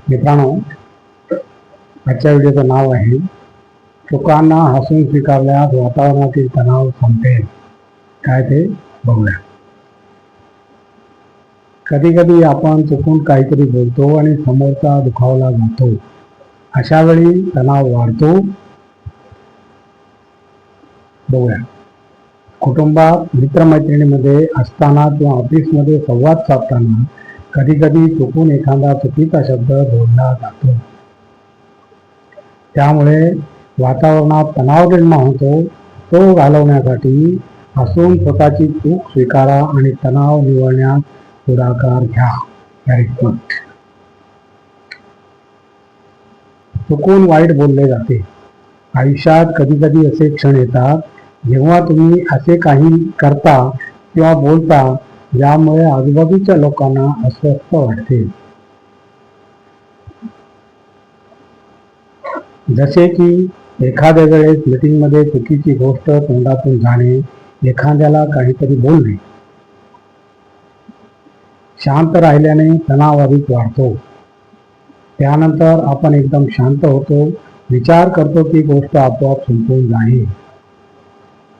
मित्रांनो, आजच्या व्हिडिओचं नाव आहे चुकांना हसून स्वीकारल्यास वातावरणातील तणाव संपेल. काय ते बघूया. कधी कधी आपण चुकून काहीतरी बोलतो आणि समोरचा दुखावला जातो. अशा वेळी तणाव वाढतो. बघूया. कुटुंबात, मित्रमैत्रिणीमध्ये असताना किंवा ऑफिसमध्ये संवाद साधताना कधी कधी चुकून एखादा चुकीचा शब्द बोलला जातो. त्यामुळे वातावरणात तणाव निर्माण होतो. तो घालवण्यासाठी हसून स्वतःची चूक स्वीकारा आणि तणाव निवळण्यास पुढाकार घ्या. Very good. चुकून वाईट बोलले जाते. आयुष्यात कधी कधी असे क्षण येतात जेव्हा तुम्ही असे काही करता किंवा बोलता ज्यामुळे आजूबाजूच्या लोकांना अस्वस्थ वाटते. जसे की एखाद्या वेळेस मीटिंगमध्ये चुकीची गोष्ट तोंडातून जाणे, एखाद्याला काहीतरी बोलणे. शांत राहिल्याने तणाव अधिक वाढतो. त्यानंतर आपण एकदम शांत होतो, विचार करतो की गोष्ट आपोआप संपून जाईल.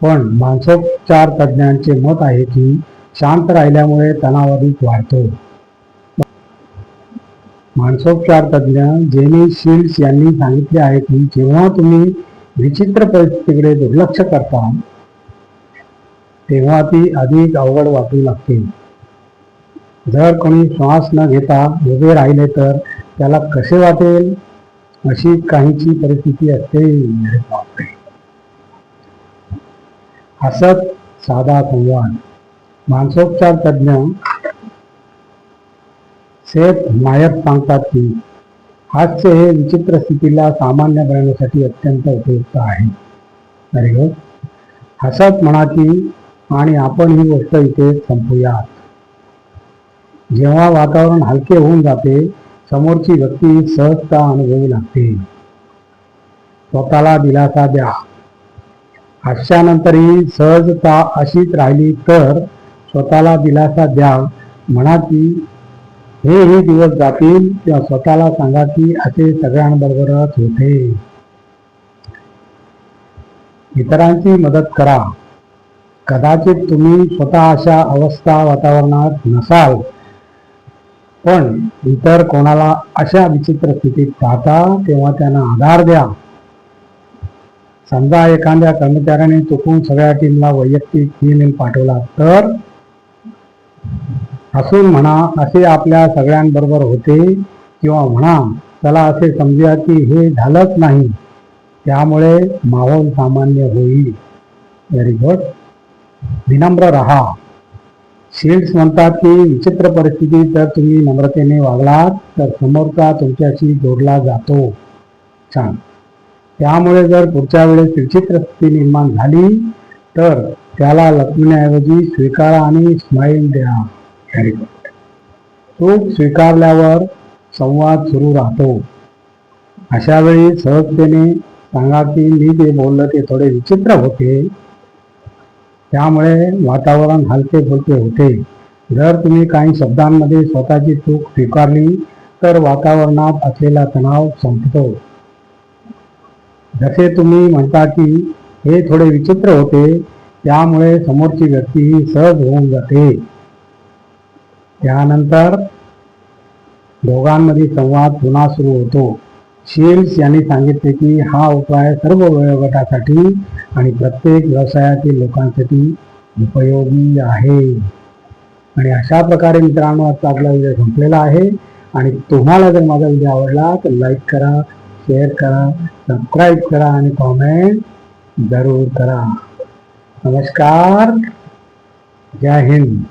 पण मानसोपचार तज्ज्ञांचे मत आहे की शांत राहिल्यामुळे तणाव अधिक वाढतो. मानसोपचार तज्ज्ञ जेनी शिल्ड्स यांनी सांगितले आहे की जेव्हा तुम्ही विचित्र परिस्थितीकडे दुर्लक्ष करता तेव्हा ती अधिक अवघड वाटू लागते. जर कोणी श्वास न घेता उभे राहिले तर त्याला कसे वाटेल? अशी काहीची परिस्थिती असते. हसत साधा संवाद. मानसोपचार तज्ज्ञ सेथ मायर सांगतात की हास्य हे विचित्र स्थितीला सामान्य बनवण्यासाठी अत्यंत उपयुक्त आहे. Very good. हसत म्हणा की आणि आपण ही गोष्ट इथे संपूयात. जेव्हा वातावरण हलके होऊन जाते समोरची व्यक्ती सहजता अनुभवू लागते. स्वतःला दिलासा द्या. हास्यानंतरही सहजता अशीच राहिली तर स्वतःला दिलासा द्या. म्हणा की हे दिवस जातील किंवा स्वतःला सांगा की असे सगळ्यांबरोबरच होते. इतरांची मदत करा. कदाचित तुम्ही स्वतः अशा अवस्था वातावरणात नसाल, पण इतर कोणाला अशा विचित्र स्थितीत पाहता तेव्हा त्यांना आधार द्या. समजा एखाद्या कर्मचाऱ्याने चुकून सगळ्या टीमला वैयक्तिक ईमेल पाठवला तर हसून म्हणा असे आपल्या सगळ्यांबरोबर होते, किंवा म्हणा चला असे समजूया की हे झालंच नाही, त्यामुळे माहोल सामान्य होईल. Very good. विनम्र राहा. शिल्ड्स म्हणतात की विचित्र परिस्थितीत जर तुम्ही नम्रतेने वागलात तर समोरचा तुमच्याशी जोडला जातो. छान. त्यामुळे जर पुढच्या वेळेस विचित्र स्थिती निर्माण झाली तर त्याला लपवण्याऐवजी स्वीकारा आणि स्माईल द्या. Very good. चूक स्वीकारल्यावर संवाद सुरू राहतो. अशा वेळी सहजतेने सांगा की मी जे बोललं ते थोडे विचित्र होते, त्यामुळे वातावरण हलके फुलके होते. जर तुम्ही काही शब्दांमध्ये स्वतःची चूक स्वीकारली तर वातावरणात असलेला तणाव संपतो. जसे तुम्ही म्हणता की हे थोडे विचित्र होते, त्यामुळे समोरची व्यक्ती सहज होऊन जाते. त्यानंतर दोघांमध्ये संवाद पुन्हा सुरू होतो. शिल्ड्स यांनी सांगितले की हा उपाय सर्व वयोगटासाठी आणि प्रत्येक व्यवसायातील लोकांसाठी उपयोगी आहे. आणि अशा प्रकारे मित्रांनो आजचा आपला व्हिडिओ संपलेला आहे. आणि तुम्हाला जर माझा व्हिडिओ आवडला तर लाईक करा, शेअर करा, सबस्क्राईब करा आणि कॉमेंट जरूर करा. नमस्कार. जय हिंद.